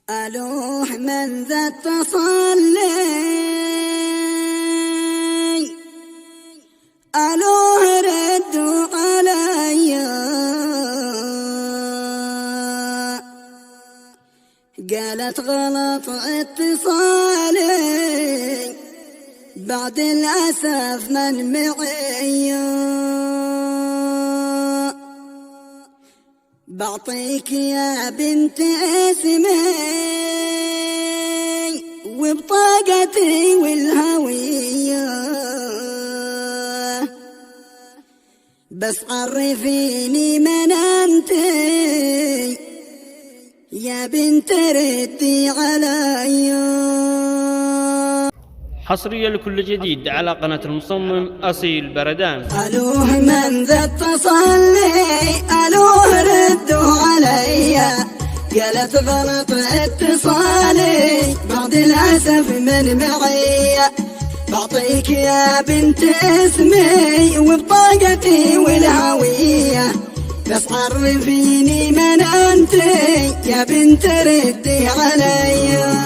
ألوح من ذا تصلي، ألوح ردوا علي، قالت غلط اتصالي بعد الأسف من معي. بعطيك يا بنت اسمي وبطاقتي والهوية، بس عرفيني من انتي يا بنت ردي علي. حصريا لكل جديد على قناة المصمم أصيل بردان. ألوه من ذا اتصلي، ألوه ردوا علي، قالت غلط اتصالي بعد الأسف من معي. بعطيك يا بنت اسمي وبطاقتي والهوية، بس عرفيني من انتي يا بنت ردي علي.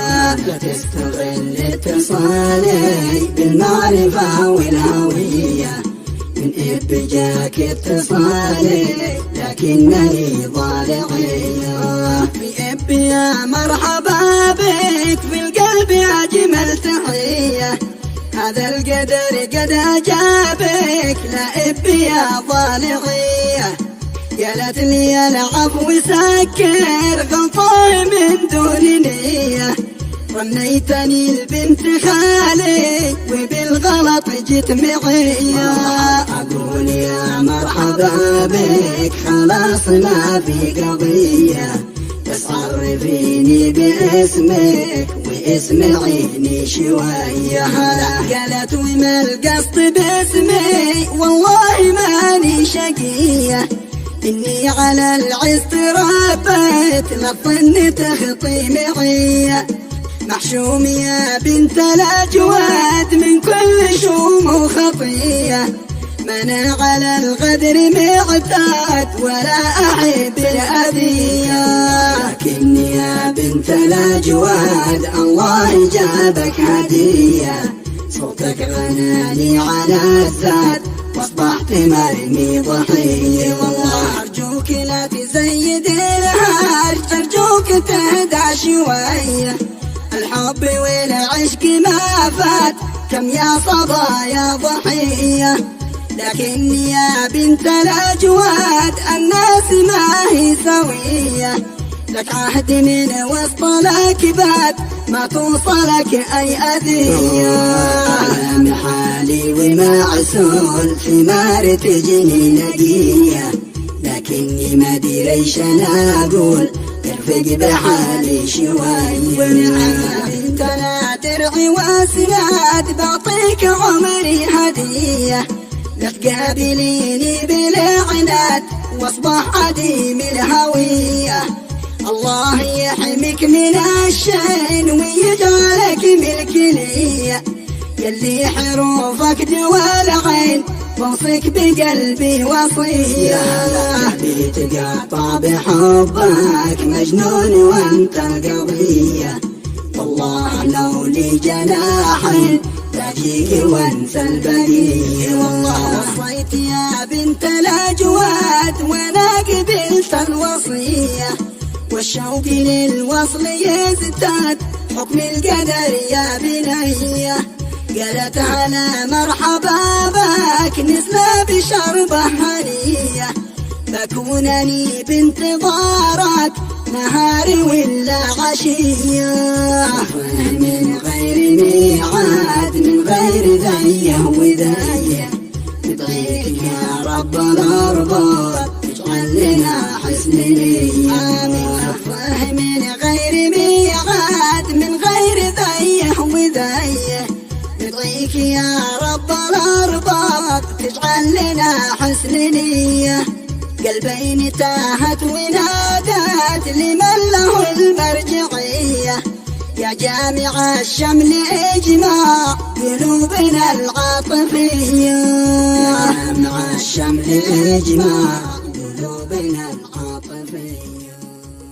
لا تستغل اتصالي بالمعرفة والهوية، من إب جاك اتصالي لكنني ضالعية. في إب يا مرحبا بك، في القلب أجمل تحية، هذا القدر قد أجابك لا إب يا ضالعية. قالت لي العفو سكر غلطي من دون نية، رميتني البنت خالي وبالغلط جيت معي. أقول يا مرحبا بك خلاص ما في قضية، بس عرفيني باسمك واسمعيني شوية. قالت وما القصد باسمي والله ماني شقية، إني على العز تربيت لا تظن تخطي معي. محشوم يا بنت الأجواد من كل شوم وخطية، ما أنا على الغدر معتاد ولا أحب الأذية. لكني يا بنت الأجواد الله جابك هدية، صوتك غناني على الزاد واصبحت مرمي ضحية. والله أرجوك لا تزيد الهرج، أرجوك تهدى شوية، الحب والعشق ما فات كم يا صبايا ضحية. لكني يا بنت الأجواد الناس ما هي سوية، لك عهد من وسط الأكباد ما توصلك أي أذية. أعلم حالي ومعسول ثمار تجني نقية، لكني ما ادري ايش انا اقول، ارفق بحالي شوية. وانت لا درعي واسناد بعطيك عمري هدية، لا تقابليني بالعناد واصبح عديم الهوية. الله يحميك من الشين ويجعلك ملك لي، يلي حروفك دوا العين بوصيك بقلبي وصية. قلبي تقطع بحبك مجنون وانت القضية، والله لو لي جناحين باجيك وانسى البقية. والله وصيت يا بنت الأجواد وانا قبلت الوصية، والشوق للوصل يزداد حكم القدر يا بنية. قالت على مرحبا بك نزل بشربة هنية، بكونني بانتظارك نهاري ولا عشية. من غير ميعاد من غير ذيه وذيه، ندعيك يا رب الأرباب اجعل لنا حسن نية. من غير ميعاد من غير ذيه وذيه، ندعيك يا رب الأرباب تجعل لنا حسن نية. قلبين تاهت ونادت لمن له المرجعية، يا جامع الشمل اجمع قلوبنا العاطفية. يا جامع الشمل اجمع